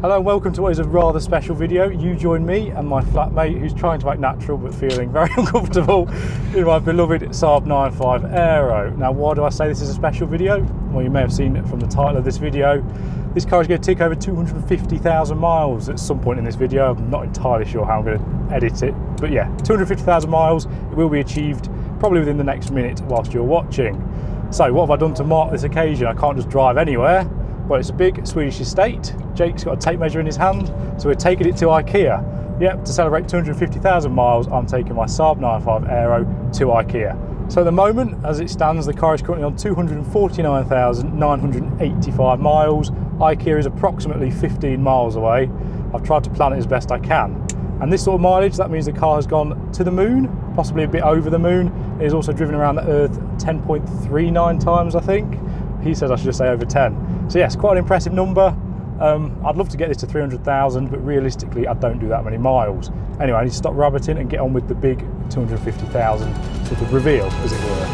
Hello and welcome to what is a rather special video. You join me and my flatmate who's trying to act natural but feeling very uncomfortable in my beloved Saab 95 Aero. Now why do I say this is a special video? Well, you may have seen it from the title of this video. This car is going to tick over 250,000 miles at some point in this video. I'm not entirely sure how I'm going to edit it, but yeah, 250,000 miles. It will be achieved probably within the next minute whilst you're watching. So what have I done to mark this occasion? I can't just drive anywhere. Well, it's a big Swedish estate. Jake's got a tape measure in his hand, so we're taking it to Ikea. Yep, to celebrate 250,000 miles, I'm taking my Saab 95 Aero to Ikea. So at the moment, as it stands, the car is currently on 249,985 miles. Ikea is approximately 15 miles away. I've tried to plan it as best I can. And this sort of mileage, that means the car has gone to the moon, possibly a bit over the moon. It has also driven around the Earth 10.39 times, I think. He says I should just say over 10. So yes, quite an impressive number. I'd love to get this to 300,000, but realistically I don't do that many miles. Anyway, I need to stop rabbiting and get on with the big 250,000 sort of reveal, as it were.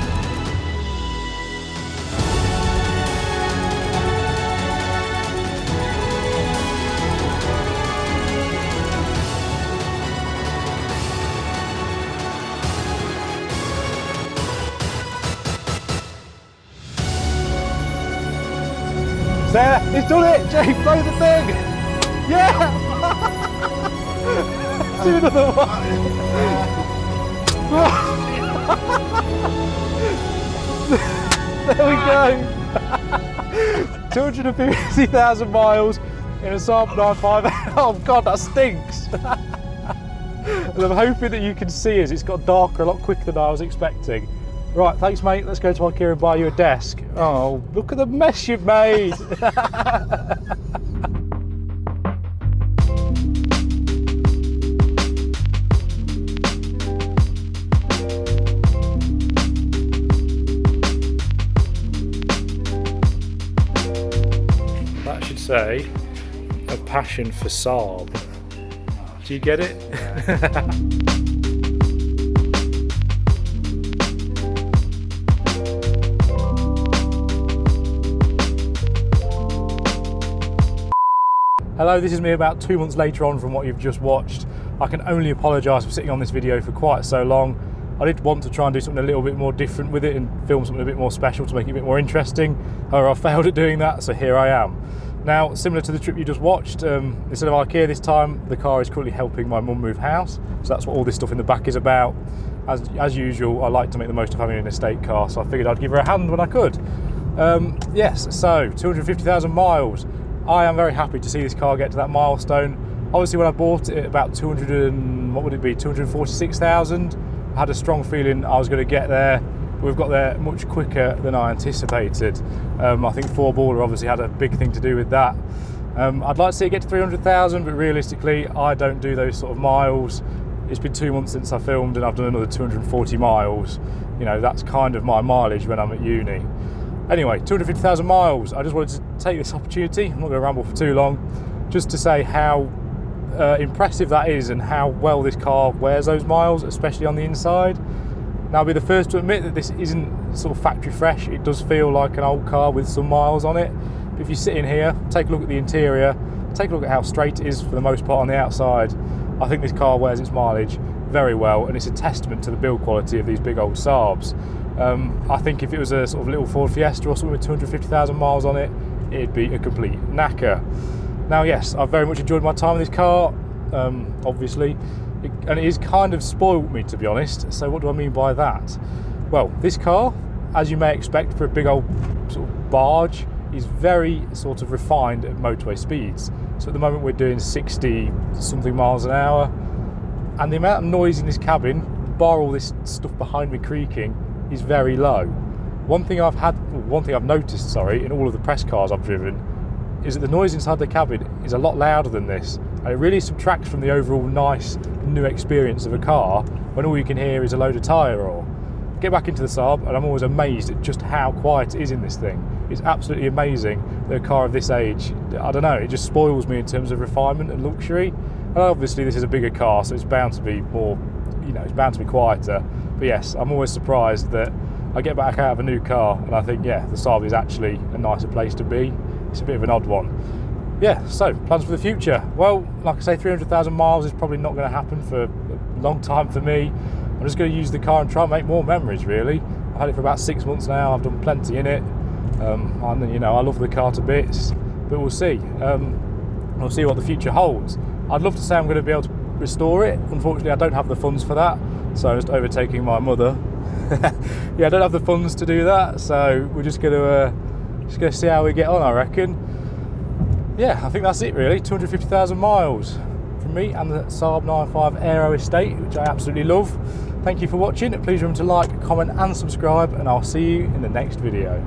There, he's done it! Jake, blow the thing! Yeah! Do another one! There we go! 250,000 miles in a Saab 95. Oh god, that stinks! And I'm hoping that you can see as it's got darker a lot quicker than I was expecting. Right, thanks mate, let's go to Ikea and buy you a desk. Oh, look at the mess you've made! That should say, a passion for Saab. Do you get it? Hello, this is me about 2 months later on from what you've just watched. I can only apologise for sitting on this video for quite so long. I did want to try and do something a little bit more different with it and film something a bit more special to make it a bit more interesting. However, I failed at doing that, so here I am. Now, similar to the trip you just watched, instead of Ikea this time, the car is currently helping my mum move house. So that's what all this stuff in the back is about. As usual, I like to make the most of having an estate car, so I figured I'd give her a hand when I could. Yes, so 250,000 miles. I am very happy to see this car get to that milestone. Obviously when I bought it at about 246,000, I had a strong feeling I was going to get there. We've got there much quicker than I anticipated. I think four-baller obviously had a big thing to do with that. I'd like to see it get to 300,000, but realistically I don't do those sort of miles. It's been 2 months since I filmed and I've done another 240 miles. You know, that's kind of my mileage when I'm at uni. Anyway, 250,000 miles. I just wanted to take this opportunity, I'm not going to ramble for too long, just to say how impressive that is and how well this car wears those miles, especially on the inside. Now I'll be the first to admit that this isn't sort of factory fresh. It does feel like an old car with some miles on it. But if you sit in here, take a look at the interior, take a look at how straight it is for the most part on the outside, I think this car wears its mileage very well, and it's a testament to the build quality of these big old Saabs. I think if it was a sort of little Ford Fiesta or something with 250,000 miles on it, it'd be a complete knacker. Now yes, I've very much enjoyed my time in this car, obviously, and it has kind of spoiled me, to be honest. So what do I mean by that? Well, this car, as you may expect for a big old sort of barge, is very sort of refined at motorway speeds. So at the moment we're doing 60 something miles an hour, and the amount of noise in this cabin, bar all this stuff behind me creaking, is very low. One thing I've noticed, in all of the press cars I've driven, is that the noise inside the cabin is a lot louder than this, and it really subtracts from the overall nice new experience of a car when all you can hear is a load of tyre roar. Get back into the Saab and I'm always amazed at just how quiet it is in this thing. It's absolutely amazing that a car of this age, I don't know, it just spoils me in terms of refinement and luxury. And obviously this is a bigger car, so it's bound to be more, it's bound to be quieter. But yes, I'm always surprised that I get back out of a new car and I think, yeah, the Saab is actually a nicer place to be. It's a bit of an odd one. yeah, so plans for the future. Well, like I say, 300,000 miles is probably not going to happen for a long time for me. I'm just going to use the car and try and make more memories, really. I've had it for about 6 months now. I've done plenty in it. And, you know, I love the car to bits, but we'll see. We'll see what the future holds. I'd love to say I'm going to be able to restore it. Unfortunately, I don't have the funds for that, so I'm just overtaking my mother. Yeah, I don't have the funds to do that, so we're just going to see how we get on, I reckon. Yeah, I think that's it really. 250,000 miles from me and the Saab 95 Aero estate, which I absolutely love. Thank you for watching. Please remember to like, comment and subscribe, and I'll see you in the next video.